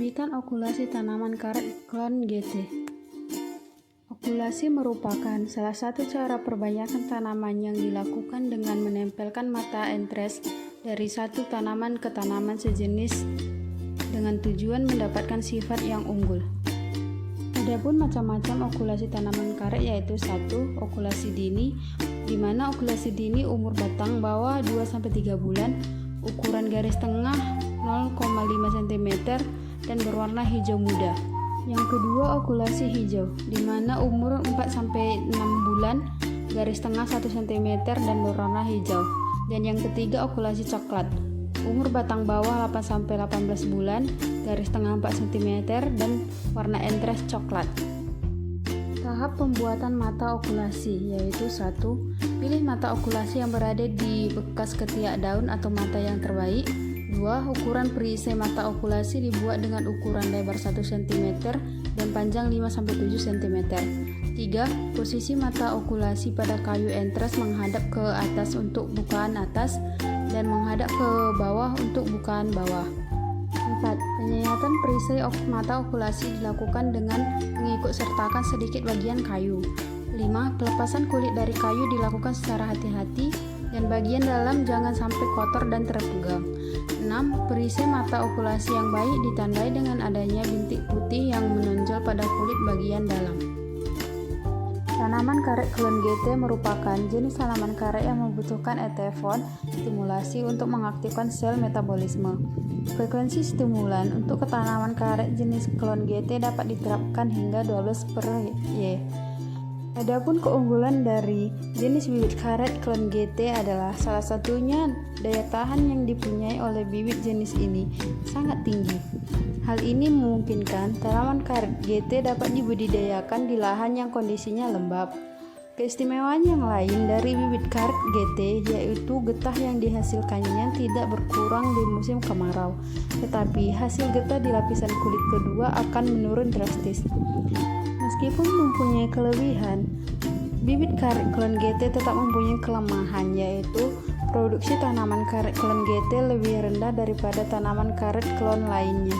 Pembibitan okulasi tanaman karet klon GT. Okulasi merupakan salah satu cara perbanyakan tanaman yang dilakukan dengan menempelkan mata entres dari satu tanaman ke tanaman sejenis dengan tujuan mendapatkan sifat yang unggul. Adapun macam-macam okulasi tanaman karet yaitu 1. Okulasi dini, di mana okulasi dini umur batang bawah 2-3 bulan, ukuran garis tengah 0,5 cm dan berwarna hijau muda. Yang kedua, okulasi hijau, di mana umur 4-6 bulan, garis tengah 1 cm dan berwarna hijau. Dan yang ketiga, okulasi coklat, umur batang bawah 8-18 bulan, garis tengah 4 cm dan warna entres coklat. Tahap pembuatan mata okulasi yaitu 1. Pilih mata okulasi yang berada di bekas ketiak daun atau mata yang terbaik. 2. Ukuran perisai mata okulasi dibuat dengan ukuran lebar 1 cm dan panjang 5-7 cm. 3. Posisi mata okulasi pada kayu entres menghadap ke atas untuk bukaan atas dan menghadap ke bawah untuk bukaan bawah. 4. Penyayatan perisai mata okulasi dilakukan dengan mengikut sertakan sedikit bagian kayu. 5. Pelepasan kulit dari kayu dilakukan secara hati-hati dan bagian dalam jangan sampai kotor dan terpegang. 6. Perisai mata okulasi yang baik ditandai dengan adanya bintik putih yang menonjol pada kulit bagian dalam. Tanaman karet klon GT merupakan jenis tanaman karet yang membutuhkan etefon stimulasi untuk mengaktifkan sel metabolisme. Frekuensi stimulan untuk tanaman karet jenis klon GT dapat diterapkan hingga 12/Y. Adapun keunggulan dari jenis bibit karet klon GT adalah salah satunya daya tahan yang dipunyai oleh bibit jenis ini sangat tinggi. Hal ini memungkinkan tanaman karet GT dapat dibudidayakan di lahan yang kondisinya lembab. Keistimewaan yang lain dari bibit karet GT yaitu getah yang dihasilkannya tidak berkurang di musim kemarau, tetapi hasil getah di lapisan kulit kedua akan menurun drastis. Meskipun mempunyai kelebihan, bibit karet klon GT tetap mempunyai kelemahan, yaitu produksi tanaman karet klon GT lebih rendah daripada tanaman karet klon lainnya.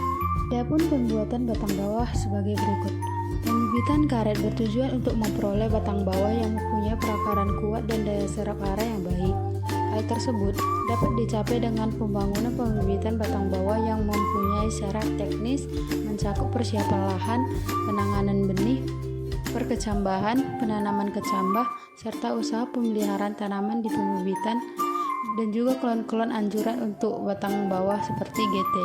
Adapun pembuatan batang bawah sebagai berikut. Pembibitan karet bertujuan untuk memperoleh batang bawah yang mempunyai perakaran kuat dan daya serap hara yang baik. Hal tersebut dapat dicapai dengan pembangunan pembibitan batang bawah yang mempunyai syarat teknis mencakup persiapan lahan, penanganan benih, perkecambahan, penanaman kecambah, serta usaha pemeliharaan tanaman di pembibitan dan juga klon-klon anjuran untuk batang bawah seperti GT.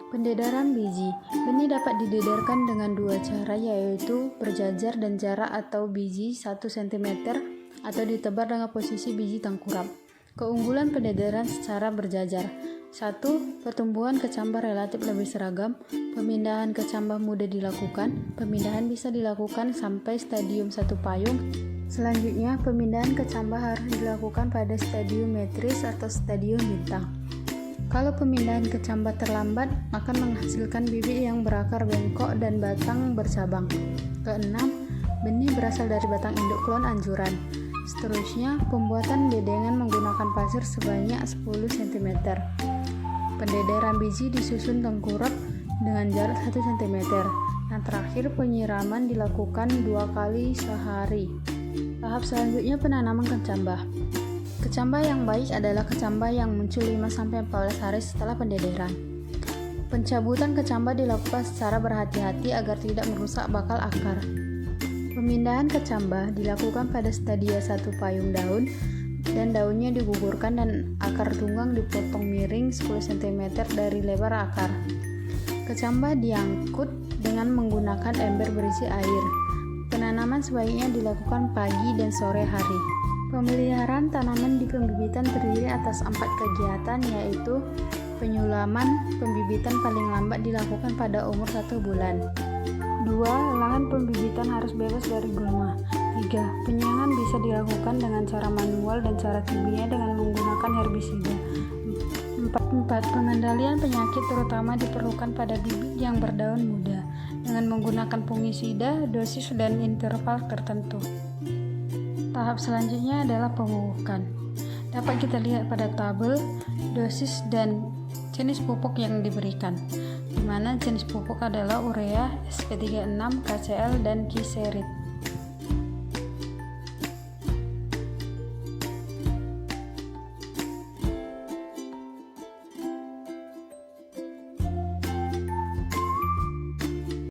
Pendedaran biji. Benih dapat didedarkan dengan dua cara yaitu berjajar dan jarak atau biji 1 cm atau ditebar dengan posisi biji tengkurap. Keunggulan pendedaran secara berjajar. 1. Pertumbuhan kecambah relatif lebih seragam. Pemindahan kecambah mudah dilakukan. Pemindahan bisa dilakukan sampai stadium 1 payung. Selanjutnya, pemindahan kecambah harus dilakukan pada stadium metris atau stadium bintang. Kalau pemindahan kecambah terlambat, akan menghasilkan bibit yang berakar bengkok dan batang bercabang. Keenam, benih berasal dari batang induk klon anjuran. Seterusnya, pembuatan bedengan menggunakan pasir sebanyak 10 cm. Pendederan biji disusun tengkurap dengan jarak 1 cm. Yang terakhir, penyiraman dilakukan 2 kali sehari. Tahap selanjutnya penanaman kecambah. Kecambah yang baik adalah kecambah yang muncul 5-14 hari setelah pendederan. Pencabutan kecambah dilakukan secara berhati-hati agar tidak merusak bakal akar. Pemindahan kecambah dilakukan pada stadia 1 payung daun dan daunnya digugurkan dan akar tunggang dipotong miring 10 cm dari lebar akar. Kecambah diangkut dengan menggunakan ember berisi air. Penanaman sebaiknya dilakukan pagi dan sore hari. Pemeliharaan tanaman di pembibitan terdiri atas 4 kegiatan yaitu penyulaman. Pembibitan paling lambat dilakukan pada umur 1 bulan. 2. Lahan pembibitan harus bebas dari gulma. 3. Penyiangan bisa dilakukan dengan cara manual dan cara kimia dengan menggunakan herbisida. 4. Pengendalian penyakit terutama diperlukan pada bibit yang berdaun muda dengan menggunakan fungisida, dosis dan interval tertentu. Tahap selanjutnya adalah pemupukan. Dapat kita lihat pada tabel dosis dan Jenis pupuk yang diberikan, di mana jenis pupuk adalah urea, sp36, kcl, dan kiserit.